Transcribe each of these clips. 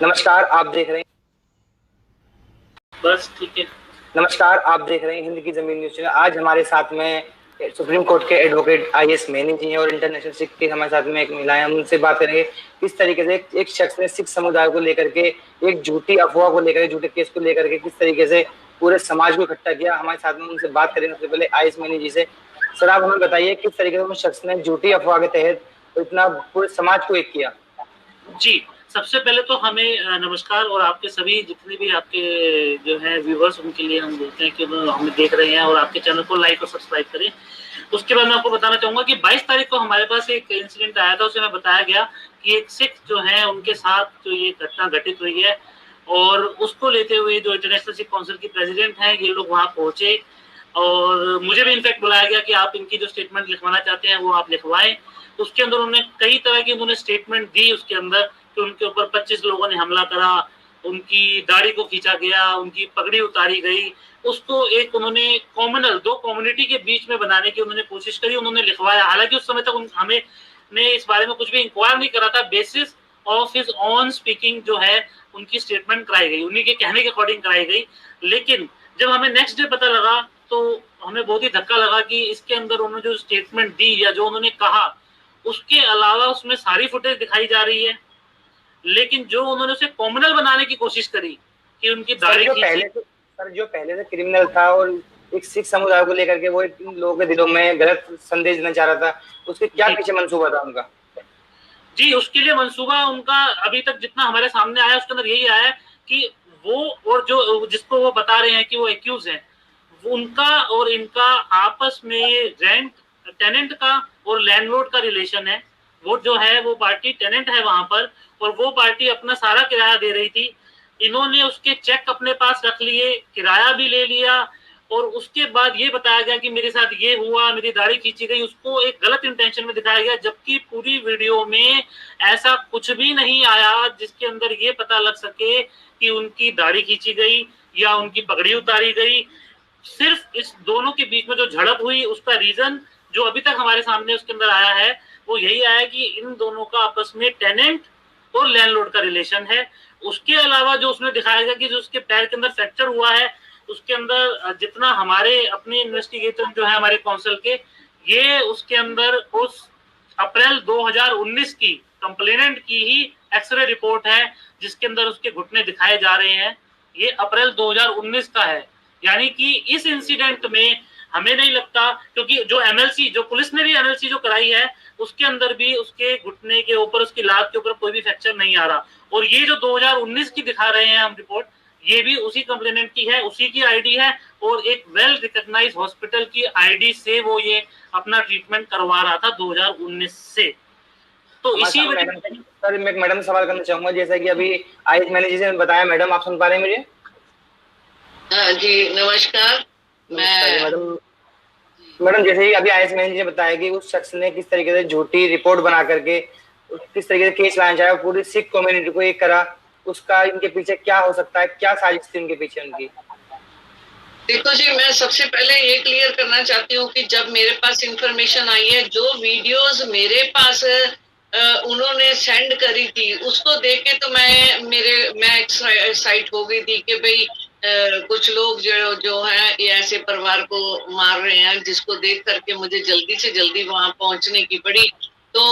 नमस्कार, आप देख रहे हैं बस ठीक है। नमस्कार, आप देख रहे हैं हिंद की जमीन न्यूज चैनल। आज हमारे साथ में सुप्रीम कोर्ट के एडवोकेट आईएएस मेनी जी हैं और इंटरनेशनल सिख के हमारे साथ में एक महिला है। हम उनसे बात करेंगे किस तरीके से एक शख्स ने सिख समुदाय को लेकर के एक झूठी अफवाह को लेकर, झूठे केस को लेकर के किस तरीके से पूरे समाज को इकट्ठा किया। हमारे साथ में उनसे बात करेंगे। सबसे पहले आईएएस मेनी जी से, सर आप हमें बताइए किस तरीके से उस शख्स ने झूठी अफवाह के तहत इतना पूरे समाज को एक किया। जी, सबसे पहले तो हमें नमस्कार और आपके सभी जितने भी आपके जो है व्यूवर्स उनके लिए हम बोलते हैं कि हमें देख रहे हैं और आपके चैनल को लाइक और सब्सक्राइब करें। उसके बाद मैं आपको बताना चाहूंगा कि 22 तारीख को हमारे पास एक इंसिडेंट आया था, उसमें बताया गया कि एक सिख जो है उनके साथ जो ये घटना घटित हुई है और उसको लेते हुए जो इंटरनेशनल सिख काउंसिल की प्रेसिडेंट हैं ये लोग वहाँ पहुंचे और मुझे भी इनफैक्ट बुलाया गया कि आप इनकी जो स्टेटमेंट लिखवाना चाहते हैं वो आप लिखवाएं। उसके अंदर उन्होंने कई तरह की उन्होंने स्टेटमेंट दी उसके अंदर कि उनके ऊपर 25 लोगों ने हमला करा, उनकी दाढ़ी को खींचा गया, उनकी पगड़ी उतारी गई। उसको एक उन्होंने कॉमनल दो कम्युनिटी के बीच में बनाने की उन्होंने कोशिश करी, उन्होंने लिखवाया। हालांकि उस समय तक हमें ने इस बारे में कुछ भी इंक्वायर नहीं करा था। Basis of his on speaking जो है उनकी स्टेटमेंट कराई गई, उन्हीं के कहने के अकॉर्डिंग कराई गई। लेकिन जब हमें नेक्स्ट डे पता लगा तो हमें बहुत ही धक्का लगा कि इसके अंदर उन्होंने जो स्टेटमेंट दी या जो उन्होंने कहा उसके अलावा उसमें सारी फुटेज दिखाई जा रही है, लेकिन जो उन्होंने उसे कॉमनल बनाने की कोशिश करी कि उनकी दाढ़ी जो पहले से क्रिमिनल था और एक सिख समुदाय को लेकर के वो एक लोगों के दिलों में गलत संदेश देना चाह रहा था, उसके क्या पीछे मंसूबा था उनका? जी, उसके लिए मंसूबा उनका अभी तक जितना हमारे सामने आया उसके अंदर यही आया कि वो और जो जिसको वो बता रहे हैं कि वो एक्यूज है, उनका और इनका आपस में रेंट टेनेंट का और लैंडलॉर्ड का रिलेशन है। वो जो है वो पार्टी टेनेंट है वहां पर और वो पार्टी अपना सारा किराया दे रही थी। इन्होंने उसके चेक अपने पास रख लिए, किराया भी ले लिया और उसके बाद ये बताया गया कि मेरे साथ ये हुआ, मेरी दाढ़ी खींची गई। उसको एक गलत इंटेंशन में दिखाया गया, जबकि पूरी वीडियो में ऐसा कुछ भी नहीं आया जिसके अंदर ये पता लग सके कि उनकी दाढ़ी खींची गई या उनकी पगड़ी उतारी गई। सिर्फ इस दोनों के बीच में जो झड़प हुई उसका रीजन जो अभी तक हमारे सामने उसके अंदर आया है वो यही आया कि इन दोनों का आपस में टेनेंट और लैंडलॉर्ड का रिलेशन है। उसके अलावा जो उसमें दिखाया गया कि जो उसके पैर के अंदर फ्रैक्चर हुआ है उसके अंदर जितना हमारे अपने इन्वेस्टिगेटर जो है हमारे काउंसिल के, ये उसके अंदर उस अप्रैल 2019 की कंप्लेनेंट की ही एक्सरे रिपोर्ट है जिसके अंदर उसके घुटने दिखाए जा रहे हैं। ये अप्रैल 2019 का है, यानी कि इस इंसिडेंट में हमें नहीं लगता, क्योंकि जो एमएलसी जो पुलिस ने भी एमएलसी जो कराई है उसके अंदर भी उसके घुटने के ऊपर उसकी लात के ऊपर कोई भी फ्रैक्चर नहीं आ रहा। और ये जो 2019 की दिखा रहे हैं हम रिपोर्ट, ये भी उसी कंप्लेनेंट की है, उसी की आईडी है और एक वेल रिकॉग्नाइज्ड हॉस्पिटल की आईडी से वो ये अपना ट्रीटमेंट करवा रहा था 2019 से। तो इसी वजह सर मैं मैडम से सवाल करना चाहूंगा, जैसा कि अभी आईएएस मैनेजर ने बताया। मैडम आप सुन पा रहे हैं मुझे? हाँ जी, नमस्कार। मैडम जैसे ही अभी आईएएस मैनेजर ने बताया कि उस शख्स ने किस तरीके से झूठी रिपोर्ट बना करके किस तरीके से केस लाना चाहे, पूरी सिख कम्युनिटी को एक करा, उसका इनके पीछे क्या हो सकता है, क्या साजिश थी उनके पीछे उनकी? देखो जी, मैं सबसे पहले ये क्लियर करना चाहती हूँ कि जब मेरे पास इंफॉर्मेशन आई है, जो वीडियोस मेरे पास उन्होंने सेंड करी थी उसको देख के तो मैं एक्साइट हो गई थी कि भाई कुछ लोग जो है ये ऐसे परिवार को मार रहे हैं, जिसको देख करके मुझे जल्दी से जल्दी वहां पहुंचने की पड़ी। तो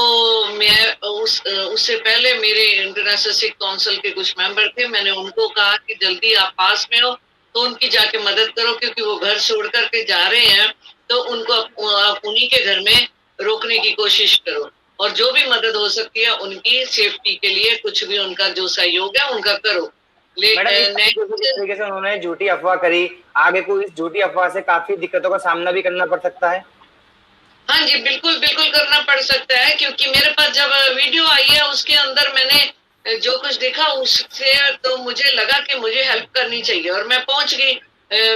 मैं उससे पहले मेरे इंटरनेशनल सिख काउंसिल के कुछ मेंबर थे, मैंने उनको कहा कि जल्दी आप पास में हो तो उनकी जाके मदद करो, क्योंकि वो घर छोड़ करके जा रहे हैं, तो उनको आप उन्हीं के घर में रोकने की कोशिश करो और जो भी मदद हो सकती है उनकी सेफ्टी के लिए कुछ भी उनका जो सहयोग है उनका करो। तरीके से उन्होंने झूठी अफवाह करी, आगे को इस झूठी अफवाह से काफी दिक्कतों का सामना भी करना पड़ सकता है। हाँ जी, बिल्कुल बिल्कुल करना पड़ सकता है, क्योंकि मेरे पास जब वीडियो आई है उसके अंदर मैंने जो कुछ देखा उससे तो मुझे लगा कि मुझे हेल्प करनी चाहिए और मैं पहुंच गई।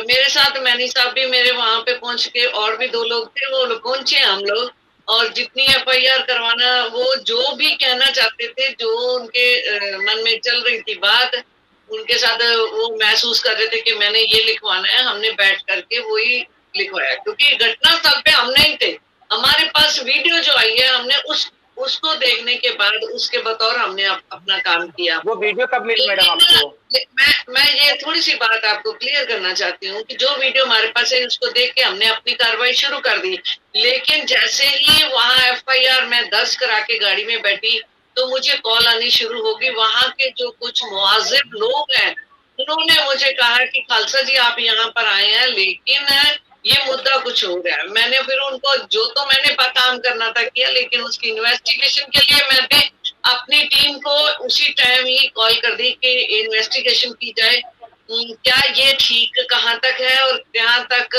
मेरे साथ मैनी साहब भी मेरे वहां पे पहुंच के, और भी 2 लोग थे, वो लोग पहुंचे हम लोग, और जितनी एफआईआर करवाना वो जो भी कहना चाहते थे, जो उनके मन में चल रही थी बात, उनके साथ वो महसूस कर रहे थे कि मैंने ये लिखवाना है, हमने बैठ करके वही लिखवाया। क्योंकि घटना स्थल पे हम नहीं थे, हमारे पास वीडियो जो आई है हमने उसको देखने के बाद उसके बतौर हमने अपना काम किया। वो वीडियो कब मिली मैडम आपको? मैं ये थोड़ी सी बात आपको क्लियर करना चाहती हूँ कि जो वीडियो हमारे पास है उसको देख के हमने अपनी कार्रवाई शुरू कर दी, लेकिन जैसे ही वहाँ FIR मैं दर्ज करा के गाड़ी में बैठी तो मुझे कॉल आनी शुरू होगी। वहाँ के जो कुछ मुआजिब लोग हैं उन्होंने मुझे कहा कि खालसा जी आप यहाँ पर आए हैं, लेकिन ये मुद्दा कुछ हो गया। मैंने फिर उनको जो तो मैंने काम करना था किया, लेकिन उसकी इन्वेस्टिगेशन के लिए मैंने अपनी टीम को उसी टाइम ही कॉल कर दी कि इन्वेस्टिगेशन की जाए, क्या ये ठीक कहाँ तक है और कहाँ तक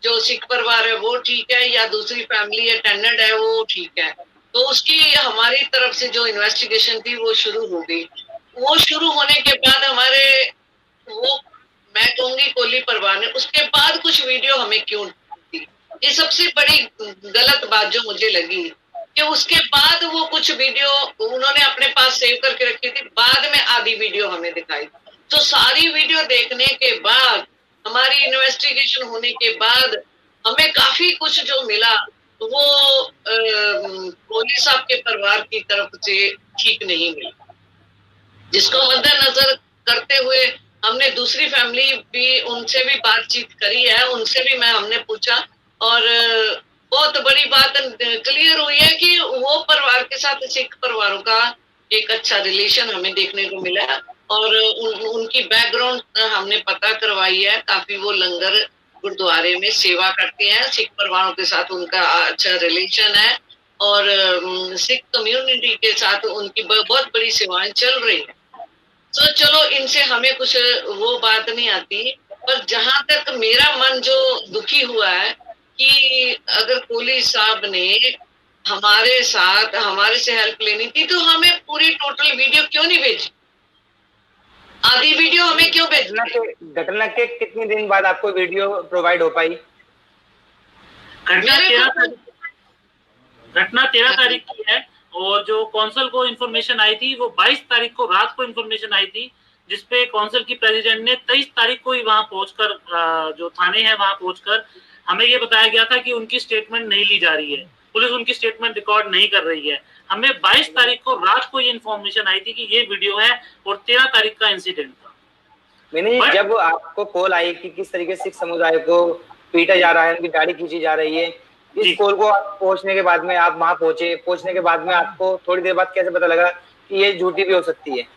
जो सिख परिवार है वो ठीक है या दूसरी फैमिली अटेंडेंट है वो ठीक है। तो उसकी हमारी तरफ से जो इन्वेस्टिगेशन थी वो शुरू हो गई। वो शुरू होने के बाद हमारे वो मैं कहूंगी कोहली परिवार ने उसके बाद कुछ वीडियो हमें क्यों दी, ये सबसे बड़ी गलत बात जो मुझे लगी कि उसके बाद वो कुछ वीडियो उन्होंने अपने पास सेव करके रखी थी, बाद में आधी वीडियो हमें दिखाई। तो सारी वीडियो देखने के बाद हमारी इन्वेस्टिगेशन होने के बाद हमें काफी कुछ जो मिला वो कोहली साहब के परिवार की तरफ से ठीक नहीं मिला, जिसको मद्देनजर करते हुए हमने दूसरी फैमिली भी उनसे भी बातचीत करी है, उनसे भी हमने पूछा और बहुत बड़ी बात क्लियर हुई है कि वो परिवार के साथ सिख परिवारों का एक अच्छा रिलेशन हमें देखने को मिला और उनकी बैकग्राउंड हमने पता करवाई है। काफी वो लंगर गुरुद्वारे में सेवा करते हैं, सिख परिवारों के साथ उनका अच्छा रिलेशन है और सिख कम्युनिटी के साथ उनकी बहुत बड़ी सेवाएं चल रही है। तो चलो इनसे हमें कुछ वो बात नहीं आती, पर जहां तक मेरा मन जो दुखी हुआ है कि अगर कोहली साहब ने हमारे साथ हमारे से हेल्प लेनी थी तो हमें पूरी टोटल वीडियो क्यों नहीं भेजी, आधी वीडियो हमें क्यों भेजी? घटना के कितने दिन बाद आपको वीडियो प्रोवाइड हो पाई? घटना 13 तारीख की है और जो कौंसल को इन्फॉर्मेशन आई थी वो 22 तारीख को रात को इन्फॉर्मेशन आई थी, जिसपे कौंसल की प्रेसिडेंट ने 23 तारीख को ही वहां पहुंचकर जो थाने है वहां पहुंचकर हमें ये बताया गया था कि उनकी स्टेटमेंट नहीं ली जा रही है, पुलिस उनकी स्टेटमेंट रिकॉर्ड नहीं कर रही है। हमें 22 तारीख को रात को ये इन्फॉर्मेशन आई थी कि ये वीडियो है और 13 तारीख का इंसिडेंट था। मैंने जब आपको कॉल आई कि किस तरीके से सिख समुदाय को पीटा जा रहा है, उनकी गाड़ी खींची जा रही है, इस कॉल को पहुंचने के बाद में आप वहां पहुंचने के बाद में आपको थोड़ी देर बाद कैसे पता लगा कि ये झूठी भी हो सकती है?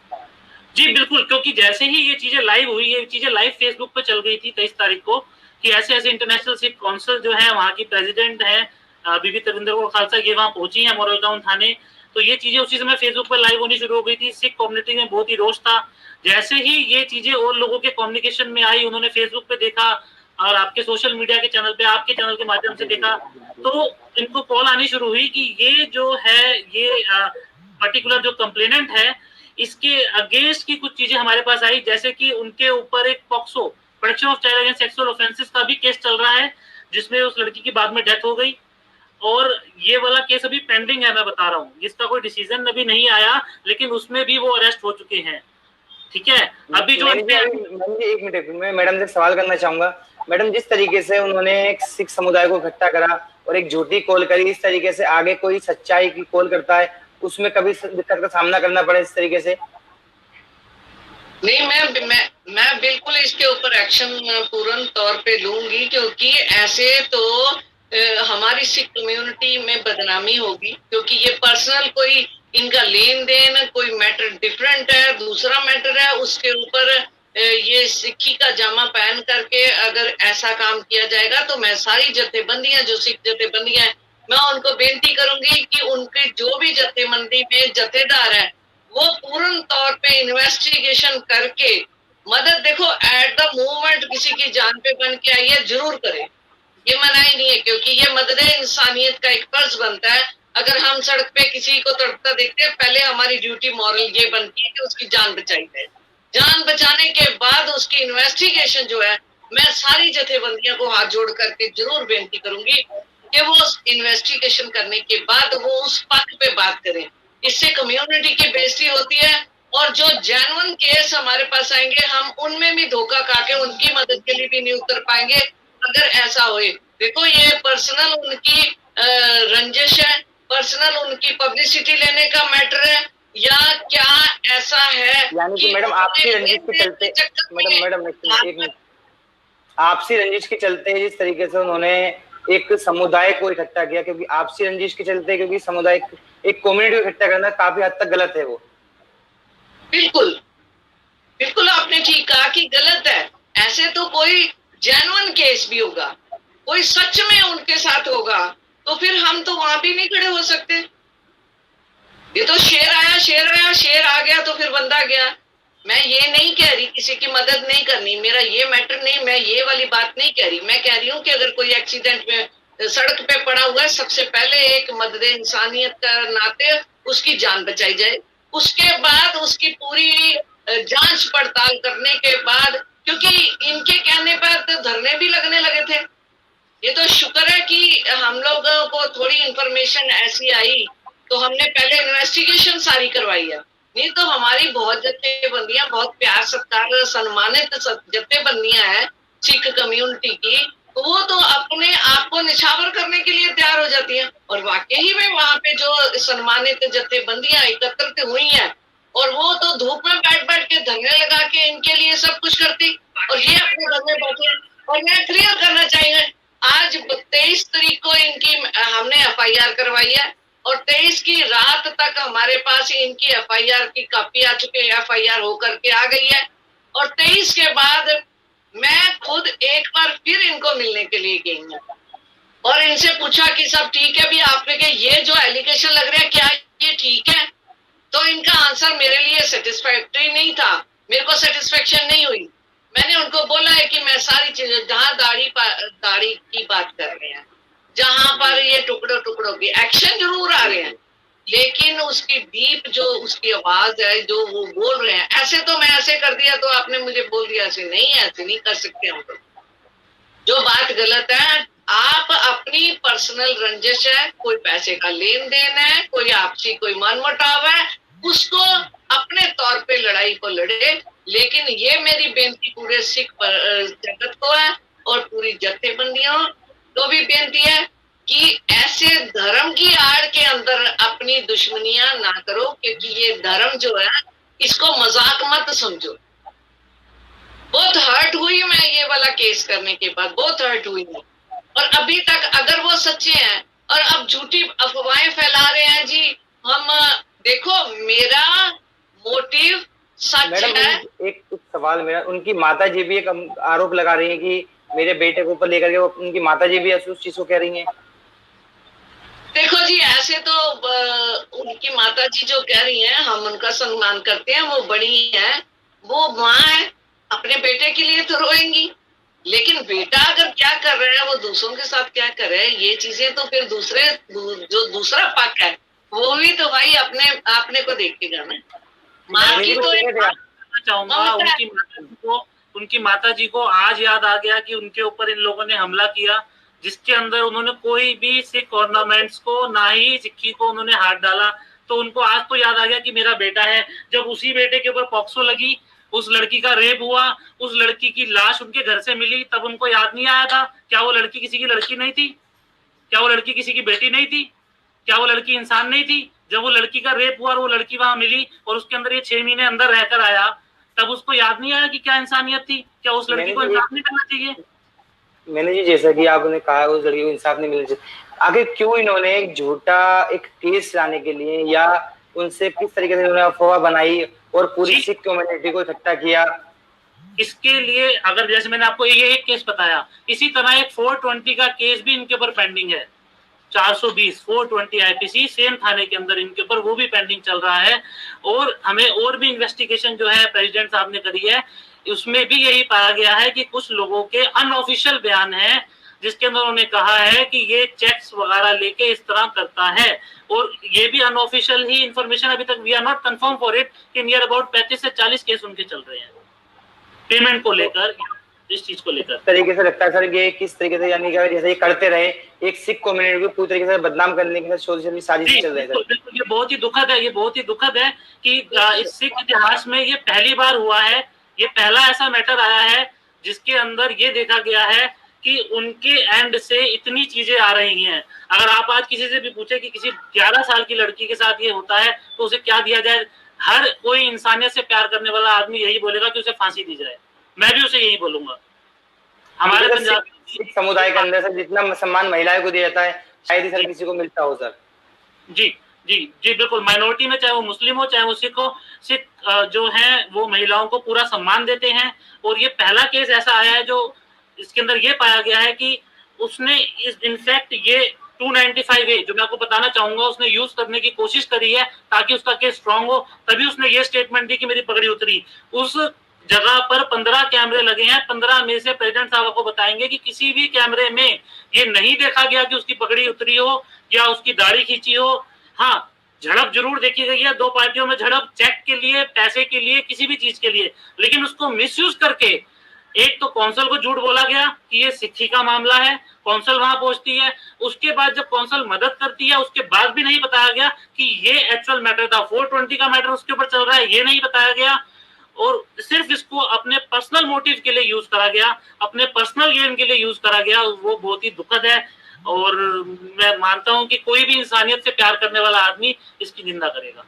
जी बिल्कुल, क्योंकि जैसे ही ये चीजें लाइव हुई, ये चीजें लाइव फेसबुक पे चल गई थी 23 तारीख को कि ऐसे ऐसे इंटरनेशनल सिख काउंसिल जो है वहाँ की प्रेसिडेंट है बीबी तविंदर कौर खालसा, ये वहाँ पहुंची है मॉडल टाउन थाने। तो ये चीजें उसी समय फेसबुक पर लाइव होनी शुरू हो गई थी। सिख कम्युनिटी में बहुत ही रोष था। जैसे ही ये चीजें और लोगों के कम्युनिकेशन में आई, उन्होंने फेसबुक पे देखा और आपके सोशल मीडिया के चैनल पे, आपके चैनल के माध्यम से देखा, तो इनको कॉल आनी शुरू हुई कि ये जो है ये पर्टिकुलर जो कंप्लेनेंट है इसके अगेंस्ट की कुछ चीजें हमारे पास आई, जैसे कि उनके ऊपर एक POCSO protection of child against sexual offences का भी केस चल रहा है, जिसमें उस लड़की की बाद में डेथ हो गई और ये वाला केस अभी पेंडिंग है, मैं बता रहा हूँ, जिसका कोई डिसीजन अभी नहीं आया, लेकिन उसमें भी वो अरेस्ट हो चुके हैं। ठीक है, अभी जो एक मिनट मैं मैडम से सवाल करना चाहूंगा। मैडम, जिस तरीके से उन्होंने एक सिख समुदाय को इकट्ठा करा और एक झूठी कॉल करी, इस तरीके से आगे कोई सच्चाई की कॉल करता है उसमें कभी दिक्कत का सामना करना पड़े इस तरीके से? नहीं, मैं बिल्कुल इसके ऊपर एक्शन पूर्ण तौर पे लूंगी, क्योंकि ऐसे तो हमारी सिख कम्युनिटी में बदनामी होगी, क्योंकि ये पर्सनल कोई इनका लेन देन कोई मैटर डिफरेंट है, दूसरा मैटर है, उसके ऊपर ये सिक्खी का जामा पहन करके अगर ऐसा काम किया जाएगा तो मैं सारी जथेबंदियां जो सिख जथेबंदियां हैं मैं उनको बेनती करूंगी कि उनके जो भी जथेबंदी में जथेदार है वो पूर्ण तौर पे इन्वेस्टिगेशन करके मदद, देखो एट द मोमेंट किसी की जान पे बन के आई है जरूर करे, ये मना ही नहीं है, क्योंकि ये मदद इंसानियत का एक फर्ज बनता है। अगर हम सड़क पे किसी को तड़पता देखते हैं, पहले हमारी ड्यूटी मॉरल ये बनती है कि उसकी जान बचाई जाए। जान बचाने के बाद उसकी इन्वेस्टिगेशन जो है, मैं सारी जथेबंदियों को हाथ जोड़ करके जरूर बेनती करूंगी कि वो इन्वेस्टिगेशन करने के बाद वो उस पक्ष पे बात करें। इससे कम्युनिटी की बेइज्जती होती है और जो जेन्युइन केस हमारे पास आएंगे हम उनमें भी धोखा खा के उनकी मदद के लिए भी नहीं उतर पाएंगे अगर ऐसा होए। देखो ये पर्सनल उनकी रंजिश है, पर्सनल उनकी पब्लिसिटी लेने का मैटर है, या क्या ऐसा है यानी कि मैडम आपसी रंजिश के चलते, मैडम एक मिनट, आपसी रंजिश के चलते जिस तरीके से उन्होंने एक समुदाय को इकट्ठा किया, क्योंकि आपसी रंजिश के चलते, क्योंकि समुदाय एक कम्युनिटी को इकट्ठा करना काफी हद तक गलत है वो। बिल्कुल बिल्कुल आपने ठीक कहा कि गलत है। ऐसे तो कोई जेन्युइन केस भी होगा, कोई सच में उनके साथ होगा, तो फिर हम तो वहां भी नहीं खड़े हो सकते। ये तो शेर आया, शेर आ गया तो फिर बंदा गया। मैं ये नहीं कह रही किसी की मदद नहीं करनी, मेरा ये मैटर नहीं, मैं ये वाली बात नहीं कह रही। मैं कह रही हूँ कि अगर कोई एक्सीडेंट में सड़क पे पड़ा हुआ है, सबसे पहले एक मदद इंसानियत का नाते उसकी जान बचाई जाए, उसके बाद उसकी पूरी जांच पड़ताल करने के बाद, क्योंकि इनके कहने पर तो धरने भी लगने लगे थे। ये तो शुक्र है कि हम लोगों को थोड़ी इंफॉर्मेशन ऐसी आई तो हमने पहले इन्वेस्टिगेशन सारी करवाई है, नहीं तो हमारी बहुत जत्थेबंदियां, बहुत प्यार सत्कार सम्मानित जत्थेबंदियां हैं सिख कम्युनिटी की, तो वो तो अपने आप को निछावर करने के लिए तैयार हो जाती हैं। और वाकई में वहां पे जो सम्मानित जत्थेबंदियां एकत्रित हुई हैं, और वो तो धूप में बैठ बैठ के धरने लगा के इनके लिए सब कुछ करती, और ये अपने घर में बैठे। और मैं क्लियर करना चाहिए, आज 23 तारीख को इनकी हमने FIR करवाई है, और 23 की रात तक हमारे पास इनकी FIR की कॉपी आ चुकी है, FIR होकर के आ गई है। और 23 के बाद मैं खुद एक बार फिर इनको मिलने के लिए गई हूँ और इनसे पूछा कि सब ठीक है भी, आपने के ये जो एलिगेशन लग रहा है क्या ये ठीक है? तो इनका आंसर मेरे लिए सेटिस्फैक्टरी नहीं था, मेरे को सेटिस्फेक्शन नहीं हुई। मैंने उनको बोला है कि मैं सारी चीजें, जहां दाढ़ी की बात कर रहे हैं, जहां पर ये टुकड़ों की एक्शन जरूर आ रहे हैं, लेकिन उसकी डीप जो उसकी आवाज है, जो वो बोल रहे हैं, ऐसे तो मैं ऐसे कर दिया तो आपने मुझे बोल दिया, ऐसे नहीं कर सकते हम लोग। जो बात गलत है, आप अपनी पर्सनल रंजिश है, कोई पैसे का लेन देन है, कोई आपसी कोई मनमुटाव है, उसको अपने तौर पे लड़ाई को लड़े। लेकिन ये मेरी बेनती पूरे सिख जगत को है और पूरी जत्थेबंदियों को भी बेनती है कि ऐसे धर्म की आड़ के अंदर अपनी दुश्मनियां ना करो, क्योंकि ये धर्म जो है इसको मजाक मत समझो। बहुत हर्ट हुई मैं ये वाला केस करने के बाद, बहुत हर्ट हुई मैं। और अभी तक अगर वो सच्चे हैं और अब झूठी अफवाहें फैला रहे हैं जी, हम देखो मेरा मोटिव सच है। एक सवाल मेरा, उनकी माता जी भी एक आरोप लगा रही है कि मेरे बेटे को ऊपर लेकर के उनकी माता जी भी उस चीज को कह रही हैं। देखो जी, ऐसे तो उनकी माता जी जो कह रही हैं हम उनका सम्मान करते हैं, वो बड़ी हैं, वो माँ है, अपने बेटे के लिए तो रोएंगी। लेकिन बेटा अगर क्या कर रहा है, वो दूसरों के साथ क्या कर रहा है, ये चीजें तो फिर जो दूसरा पक्ष है वो भी तो भाई अपने को देखेगा ना। माँ की तो चाहूंगा उनकी माता जी को आज याद आ गया कि उनके ऊपर इन लोगों ने हमला किया, जिसके अंदर उन्होंने कोई भी सिख ऑर्नामेंट्स को, ना ही सिक्की को उन्होंने हाथ डाला। तो उनको आज तो याद आ गया कि मेरा बेटा है। जब उसी बेटे के ऊपर पॉक्सो लगी, उस लड़की का रेप हुआ, उस लड़की की लाश उनके घर से मिली, तब उनको याद नहीं आया था? क्या वो लड़की किसी की लड़की नहीं थी? क्या वो लड़की किसी की बेटी नहीं थी? क्या वो लड़की इंसान नहीं थी? जब वो लड़की का रेप हुआ और वो लड़की वहां मिली और उसके अंदर ये 6 महीने अंदर रहकर आया, तब उसको याद नहीं आया कि क्या इंसानियत थी? क्या उस लड़की को इंसाफ नहीं करना चाहिए? मैंने जी, जैसा कि आपने कहा उस लड़की को इंसाफ नहीं मिलना चाहिए, आखिर क्यों इन्होंने एक झूठा एक केस लाने के लिए, या उनसे किस तरीके से इन्होंने अफवाह बनाई और पूरी सिख कम्युनिटी को इकट्ठा किया? इसके लिए अगर जैसे मैंने आपको ये एक केस बताया, इसी तरह एक 420 का केस भी इनके ऊपर पेंडिंग है, 420 420 IPC सेम थाने के अंदर इनके ऊपर, वो भी पेंडिंग चल रहा है। और हमें और भी इन्वेस्टिगेशन जो है प्रेसिडेंट साहब ने करी है, उसमें भी यही पाया गया है कि कुछ लोगों के अनऑफिशियल बयान है, जिसके अंदर उन्होंने कहा है कि ये चेक्स वगैरह लेके इस तरह करता है। और ये भी अनऑफिशियल ही इंफॉर्मेशन, अभी तक we are not confirm for it, कि नियर अबाउट 35 से 40 केस उनके चल रहे हैं पेमेंट को लेकर, इस चीज को लेकर। तरीके से लगता है सर ये किस तरीके से, यानी कि जैसे ये करते रहे, एक सिख कम्युनिटी को पूरी तरीके से बदनाम करने की साजिश चल रही है। बिल्कुल, ये बहुत ही दुखद है, ये बहुत ही दुखद है कि इस सिख इतिहास में ये पहली बार हुआ है, ये पहला ऐसा मैटर आया है जिसके अंदर ये देखा गया है कि उनके एंड से इतनी चीजें आ रही हैं। अगर आप आज किसी से भी पूछे कि किसी 11 साल की लड़की के साथ ये होता है तो उसे क्या दिया जाए, हर कोई इंसानियत से प्यार करने वाला आदमी यही बोलेगा कि उसे फांसी दी जाए। मैं भी उसे यही बोलूंगा। हमारे पंजाब सिख समुदाय के अंदर सर जितना सम्मान महिलाओं को दिया जाता है शायद ही सर किसी को मिलता हो सर। जी जी जी बिल्कुल, माइनॉरिटी में चाहे वो मुस्लिम हो चाहे वो सिख हो, सिख जो है वो महिलाओं को पूरा सम्मान देते हैं। और ये पहला केस ऐसा आया है जो इसके अंदर ये पाया गया है कि उसने इनफैक्ट ये 295A जो मैं आपको बताना चाहूंगा उसने यूज करने की कोशिश करी है ताकि उसका केस स्ट्रांग हो, तभी उसने ये स्टेटमेंट दी कि मेरी पगड़ी उतरी। उस जगह पर 15 कैमरे लगे हैं, 15 में से प्रेसिडेंट साहब को बताएंगे कि किसी भी कैमरे में ये नहीं देखा गया कि उसकी पगड़ी उतरी हो या उसकी दाढ़ी खींची हो। हाँ, झड़प जरूर देखी गई है, दो पार्टियों में झड़प, चेक के लिए, पैसे के लिए, किसी भी चीज के लिए, लेकिन उसको मिसयूज करके एक तो कौंसल को झूठ बोला गया कि ये सिक्खी का मामला है, कौंसल वहां पहुंचती है, उसके बाद जब कौंसल मदद करती है उसके बाद भी नहीं बताया गया कि ये एक्चुअल मैटर था, 420 का मैटर उसके ऊपर चल रहा है, ये नहीं बताया गया। और सिर्फ इसको अपने पर्सनल मोटिव के लिए यूज करा गया, अपने पर्सनल गेन के लिए यूज करा गया, वो बहुत ही दुखद है। और मैं मानता हूं कि कोई भी इंसानियत से प्यार करने वाला आदमी इसकी निंदा करेगा।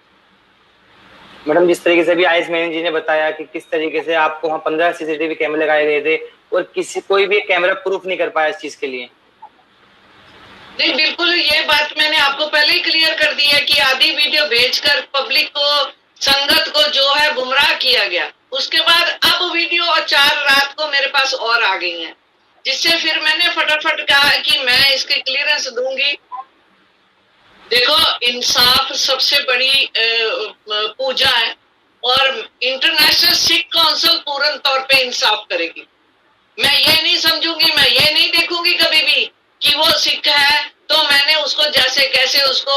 मैडम जिस तरीके से भी आईएएस मेनन जी ने बताया कि किस तरीके से आपको वहाँ 15 सीसीटीवी कैमरे लगाए गए थे और कोई भी कैमरा प्रूफ नहीं कर पाया इस चीज के लिए। नहीं, बिल्कुल ये बात मैंने आपको पहले ही क्लियर कर दी है कि आधी वीडियो भेजकर पब्लिक को, संगत को जो है गुमराह किया गया। उसके बाद अब वीडियो और 4 रात को मेरे पास और आ गई हैं, जिससे फिर मैंने फटाफट कहा कि मैं इसके क्लियरेंस दूंगी। देखो, इंसाफ सबसे बड़ी पूजा है और इंटरनेशनल सिख काउंसिल पूर्ण तौर पे इंसाफ करेगी। मैं ये नहीं समझूंगी, मैं ये नहीं देखूंगी कभी भी कि वो सिख है तो मैंने उसको जैसे कैसे उसको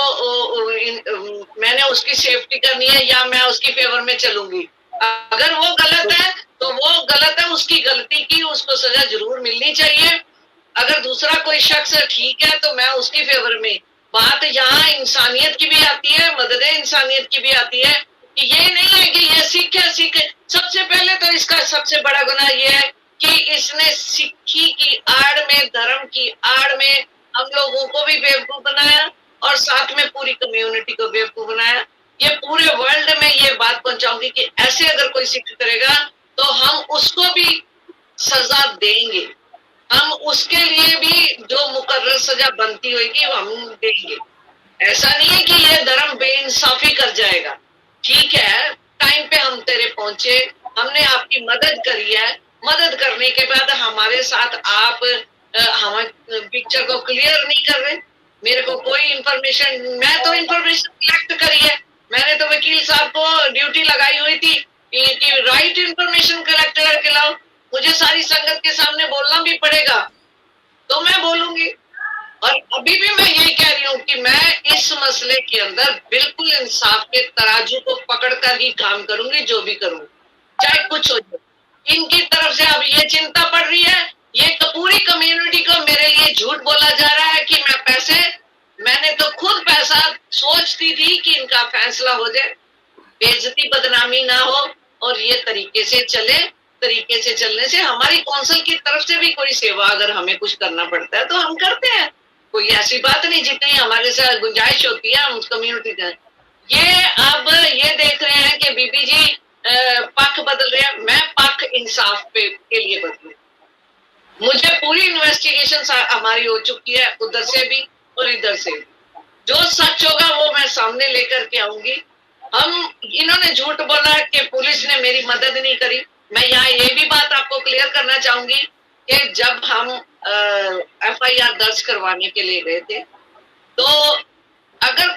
मैंने उसकी सेफ्टी करनी है या मैं उसकी फेवर में चलूंगी। अगर वो गलत है तो वो गलत है, उसकी गलती की उसको सजा जरूर मिलनी चाहिए। अगर दूसरा कोई शख्स ठीक है तो मैं उसकी फेवर में। बात यहाँ इंसानियत की भी आती है, मदद इंसानियत की भी आती है कि ये नहीं है कि ये सिख है, सिख है। सबसे पहले तो इसका सबसे बड़ा गुनाह ये है कि इसने सिक्खी की आड़ में, धर्म की आड़ में हम लोगों को भी बेवकूफ बनाया और साथ में पूरी कम्युनिटी को बेवकूफ बनाया। ये पूरे वर्ल्ड में ये बात पहुंचाऊंगी कि ऐसे अगर कोई सिख करेगा तो हम उसको भी सजा देंगे, हम उसके लिए भी जो मुकर्रर सजा बनती होगी वो हम देंगे। ऐसा नहीं है कि ये धर्म बेइंसाफी कर जाएगा। ठीक है, टाइम पे हम तेरे पहुंचे, हमने आपकी मदद करी है, मदद करने के बाद हमारे साथ आप हम पिक्चर को क्लियर नहीं कर रहे। मेरे को कोई इंफॉर्मेशन, मैं तो इंफॉर्मेशन कलेक्ट करी है, मैंने तो वकील साहब को ड्यूटी लगाई हुई थी कि राइट इंफॉर्मेशन कलेक्ट करके लाओ। मुझे सारी संगत के सामने बोलना भी पड़ेगा तो मैं बोलूंगी। और अभी भी मैं यही कह रही हूँ कि मैं इस मसले के अंदर बिल्कुल इंसाफ के तराजू को पकड़कर ही काम करूंगी, जो भी करूंगी चाहे कुछ हो जाए। इनकी तरफ से अब ये चिंता पड़ रही है, ये पूरी कम्युनिटी को मेरे लिए झूठ बोला जा रहा है कि मैं पैसे, मैंने तो खुद पैसा सोचती थी कि इनका फैसला हो जाए, बेइज्जती बदनामी ना हो और ये तरीके से चले। तरीके से चलने से हमारी कौंसिल की तरफ से भी कोई सेवा अगर हमें कुछ करना पड़ता है तो हम करते हैं, कोई ऐसी बात नहीं। जितनी हमारे साथ गुंजाइश होती है हम कम्युनिटी का। ये अब ये देख रहे हैं कि बीबी जी पक्ष बदल रहे हैं, मैं पक्ष इंसाफ के लिए बदलू। मुझे पूरी इन्वेस्टिगेशन हमारी हो चुकी है, उधर से भी और इधर से भी। जो सच होगा वो मैं सामने लेकर के आऊंगी। हम इन्होंने झूठ बोला कि पुलिस ने मेरी मदद नहीं करी। मैं यहाँ ये भी बात आपको क्लियर करना चाहूंगी कि जब हम एफआईआर दर्ज करवाने के लिए गए थे तो अगर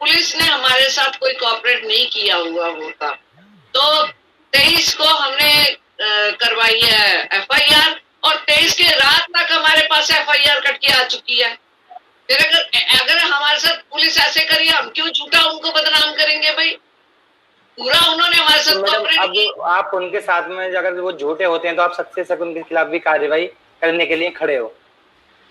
पुलिस ने हमारे साथ कोई कोऑपरेट नहीं किया हुआ होता तो 23 को हमने करवाई है एफआईआर और 23 के रात तक हमारे पास एफआईआर कट के आ चुकी है। फिर अगर हमारे साथ पुलिस ऐसे करी, हम क्यों झूठा उनको बदनाम करेंगे भाई? पूरा उन्होंने हमारे साथ कोऑपरेट किया। आप उनके साथ में अगर वो झूठे होते हैं तो आप सख्त से सख्त उनके खिलाफ भी कार्रवाई करने के लिए खड़े हो?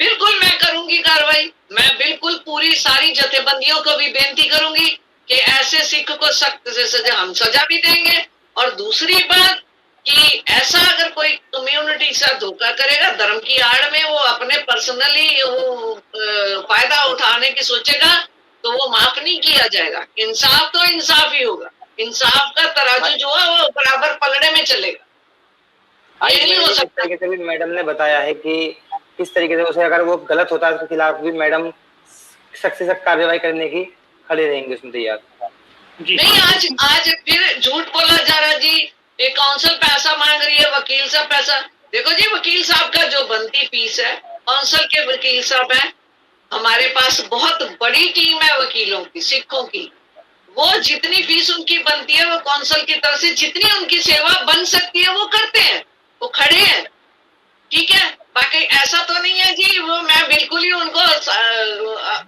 बिल्कुल मैं करूंगी कार्रवाई। मैं बिल्कुल पूरी सारी जथेबंदियों को भी बेनती करूंगी कि ऐसे सिख को सख्त से सजा, हम सजा भी देंगे। और दूसरी बात कि ऐसा अगर कोई कम्युनिटी के साथ धोखा करेगा धर्म की आड़ में, वो अपने पर्सनली वो फायदा उठाने की सोचेगा, तो वो माफ नहीं किया जाएगा। इंसाफ तो इंसाफ ही होगा, इंसाफ का तराजू जो है वो बराबर पलड़े में चलेगा। ये नहीं हो सकता। तरीके से भी मैडम ने बताया है कि किस तरीके से उसे अगर वो गलत होता है उसके खिलाफ भी मैडम सख्त से सख्त कार्रवाई करने की खड़े रहेंगे उसमें तैयार। नहीं, आज फिर झूठ बोला जा रहा जी, एक काउंसिल पैसा मांग रही है, वकील साहब पैसा। देखो जी, वकील साहब का जो बनती फीस है, काउंसिल के वकील साहब है, हमारे पास बहुत बड़ी टीम है वकीलों की, सिखों की। वो जितनी फीस उनकी बनती है वो काउंसिल की तरफ से जितनी उनकी सेवा बन सकती है वो करते हैं, वो खड़े हैं, ठीक है। बाकी ऐसा तो नहीं है जी वो मैं बिल्कुल ही उनको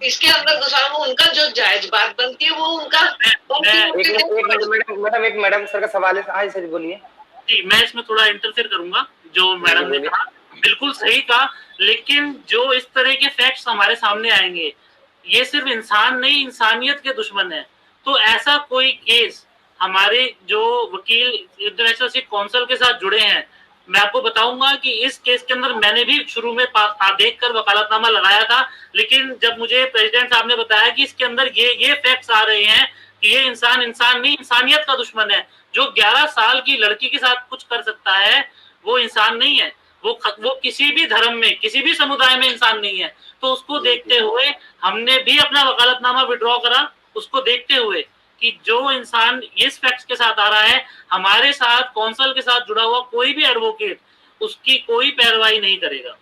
इसके अंदर घुसा, उनका जो जायज बात बनती है वो उनका। मैडम सर का सवाल है। हाँ सर बोलिए। जी, मैं इसमें थोड़ा इंटरफेयर करूंगा। जो मैडम ने कहा बिल्कुल सही कहा, लेकिन जो इस तरह के फैक्ट्स हमारे सामने आएंगे, ये सिर्फ इंसान नहीं इंसानियत के दुश्मन है। तो ऐसा कोई केस हमारे जो वकील इंटरनेशनल सिख काउंसिल के साथ जुड़े हैं, मैं आपको बताऊंगा कि इस केस के अंदर मैंने भी शुरू में देखकर वकालतनामा लगाया था, लेकिन जब मुझे प्रेसिडेंट साहब ने बताया कि इसके अंदर ये फैक्ट्स आ रहे हैं कि ये इंसान नहीं इंसानियत का दुश्मन है, जो 11 साल की लड़की के साथ कुछ कर सकता है वो इंसान नहीं है, वो किसी भी धर्म में किसी भी समुदाय में इंसान नहीं है। तो उसको देखते हुए हमने भी अपना वकालतनामा विड्रॉ करा, उसको देखते हुए कि जो इंसान इस फैक्ट्स के साथ आ रहा है, हमारे साथ काउंसिल के साथ जुड़ा हुआ कोई भी एडवोकेट उसकी कोई पैरवाई नहीं करेगा,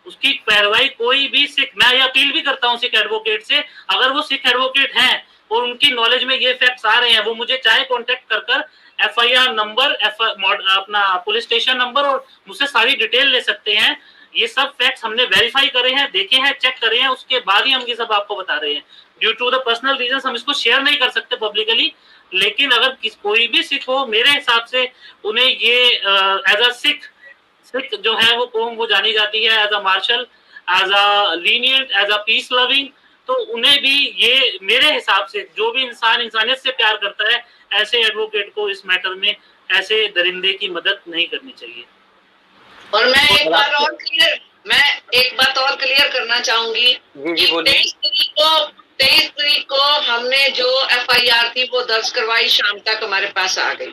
उसकी पैरवाई कोई भी सिख। मैं ये अपील भी करता हूँ सिख एडवोकेट से, अगर वो सिख एडवोकेट हैं और उनकी नॉलेज में ये फैक्ट्स आ रहे हैं, वो मुझे चाहे कॉन्टेक्ट कर FIR नंबर, अपना पुलिस स्टेशन नंबर और मुझसे सारी डिटेल ले सकते हैं। ये सब फैक्ट्स हमने वेरीफाई करे हैं, देखे हैं, चेक करे हैं, उसके बाद ही हम ये सब आपको बता रहे हैं। Due to the personal reason हम इसको शेयर नहीं कर सकते पब्लिकली, लेकिन अगर कोई भी सिख हो, मेरे हिसाब से उन्हें ये एज अ सिख जो है वो कौम वो जानी जाती है as a martial, as a lenient, as a peace loving. तो उन्हें भी ये मेरे हिसाब से जो भी इंसान इंसानियत से प्यार करता है, ऐसे एडवोकेट को इस मैटर में ऐसे दरिंदे की मदद नहीं करनी चाहिए। और मैं एक बात और क्लियर करना चाहूंगी कि 23 तारीख को हमने जो FIR थी वो दर्ज करवाई, शाम तक हमारे पास आ गई,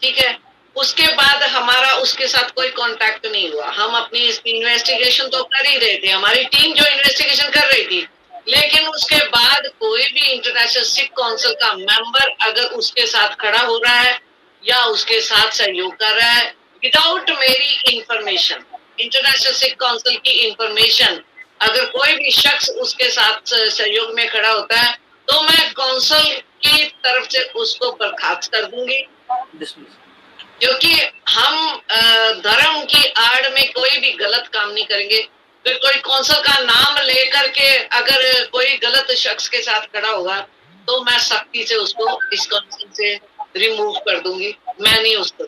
ठीक है। उसके बाद हमारा उसके साथ कोई कांटेक्ट नहीं हुआ। हम अपनी इन्वेस्टिगेशन तो कर ही रहे थे, हमारी टीम जो इन्वेस्टिगेशन कर रही थी, लेकिन उसके बाद कोई भी इंटरनेशनल सिख काउंसिल का मेंबर अगर उसके साथ खड़ा हो रहा है या उसके साथ सहयोग कर रहा है विदाउट मेरी इंफॉर्मेशन, इंटरनेशनल सिख काउंसिल की इंफॉर्मेशन, अगर कोई भी शख्स उसके साथ सहयोग में खड़ा होता है तो मैं काउंसिल की तरफ से उसको बर्खास्त कर दूंगी, क्योंकि हम धर्म की आड़ में कोई भी गलत काम नहीं करेंगे। फिर कोई काउंसिल का नाम लेकर के अगर कोई गलत शख्स के साथ खड़ा होगा तो मैं सख्ती से उसको इस काउंसिल से रिमूव कर दूंगी। मैं नहीं उसको,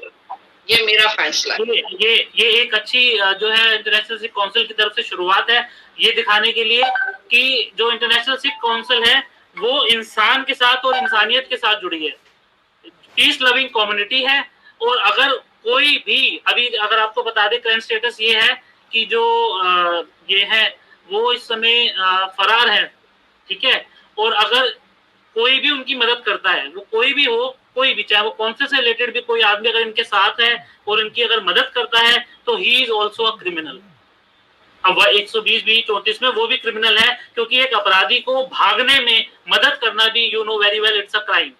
ये मेरा फैसला है। ये एक अच्छी जो है इंटरनेशनल सिख काउंसिल की तरफ से शुरुआत है, ये दिखाने के लिए कि जो इंटरनेशनल सिख काउंसिल है वो इंसान के साथ और इंसानियत के साथ जुड़ी है, पीस लविंग कम्युनिटी है। और अगर कोई भी अभी अगर आपको बता दें करंट स्टेटस ये है कि जो ये है वो इस समय फरार है, ठीक है। और अगर कोई भी उनकी मदद करता है, वो कोई भी हो, कोई भी, चाहे वो कौंसिल से रिलेटेड भी कोई आदमी अगर इनके साथ है और इनकी अगर मदद करता है तो he is also a criminal. अब 120B34 में वो भी क्रिमिनल है, क्योंकि एक अपराधी को भागने में मदद करना भी you know very well it's a crime.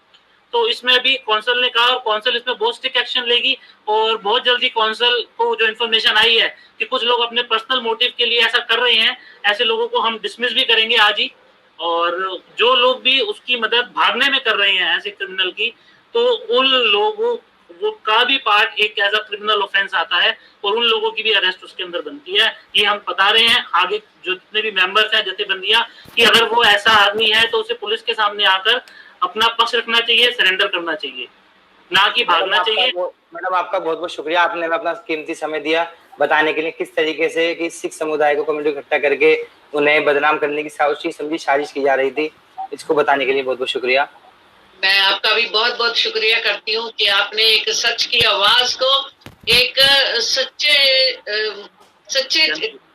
तो इसमें भी काउंसिल ने कहा और काउंसिल इसमें बहुत स्ट्रिक्ट एक्शन लेगी। और बहुत जल्दी काउंसिल को जो इन्फॉर्मेशन आई है कि कुछ लोग अपने पर्सनल मोटिव के लिए ऐसा कर रहे हैं, ऐसे लोगों को हम डिसमिस भी करेंगे आज ही। और जो लोग भी उसकी मदद भागने में कर रहे हैं ऐसे क्रिमिनल की, तो उन लोगों वो का भी पार्ट एक एज अ क्रिमिनल ऑफेंस आता है और उन लोगों की भी अरेस्ट उसके अंदर बनती है। ये हम बता रहे हैं आगे जो जितने भी मेंबर्स हैं जथेबंदियां, कि अगर वो ऐसा आदमी है तो उसे पुलिस के सामने आकर अपना पक्ष रखना चाहिए, सरेंडर करना चाहिए, ना कि भागना चाहिए। मैडम आपका बहुत बहुत शुक्रिया, आपने अपना कीमती समय दिया बताने के लिए किस तरीके से कि सिख समुदाय को कम्युनिटी इकट्ठा करके उन्हें बदनाम करने की समझी साजिश की जा रही थी। इसको बताने के लिए बहुत बहुत शुक्रिया। मैं आपका भी बहुत बहुत शुक्रिया करती हूँ कि आपने एक सच की आवाज को एक सच्चे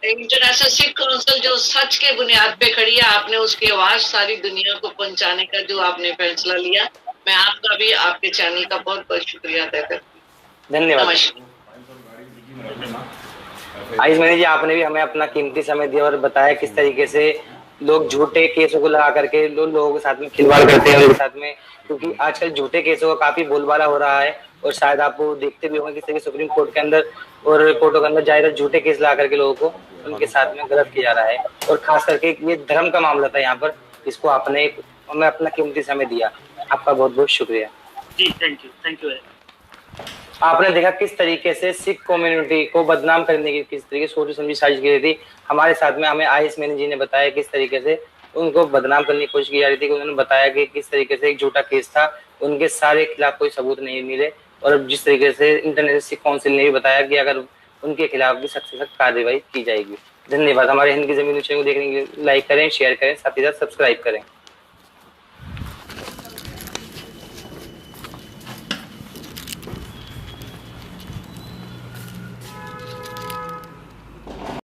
इंटरनेशनल सिख काउंसिल जो सच के बुनियाद पे खड़ी है, आपने उसकी आवाज सारी दुनिया को पहुंचाने का जो आपने फैसला लिया, मैं आपका भी आपके चैनल का बहुत बहुत शुक्रिया अदा करती हूँ। धन्यवाद। नमस्कार। आयुष मैनी जी, आपने भी हमें अपना कीमती समय दिया और बताया किस तरीके से लोग झूठे केसों को लगा करके लोगों के साथ में खिलवाड़ करते हैं उनके साथ में, क्योंकि आजकल झूठे केसों का काफी बोलबाला हो रहा है। और शायद आप वो देखते भी होंगे किस तरीके सुप्रीम कोर्ट के अंदर और कोर्टों के अंदर ज्यादा झूठे केस ला करके लोगों को उनके साथ में गलत किया जा रहा है। और खास करके ये धर्म का मामला था यहाँ पर, इसको आपने हमें अपना कीमती समय दिया, आपका बहुत बहुत शुक्रिया जी। Thank you. आपने देखा किस तरीके से सिख कम्युनिटी को बदनाम करने की किस तरीके से सोची समझी साजिश की रही थी। हमारे साथ में हमें आयुष मैनी जी ने बताया किस तरीके से उनको बदनाम करने की कोशिश की जा रही थी। उन्होंने बताया कि किस तरीके से एक झूठा केस था, उनके सारे खिलाफ कोई सबूत नहीं मिले। और जिस तरीके से इंटरनेशनल सिख काउंसिल ने भी बताया कि अगर उनके खिलाफ भी सख्त से सख्त कार्रवाई की जाएगी। धन्यवाद। हमारे हिंद की जमीन न्यूज़ चैनल को देखने के लिए लाइक करें, शेयर करें, साथ ही साथ सब्सक्राइब करें।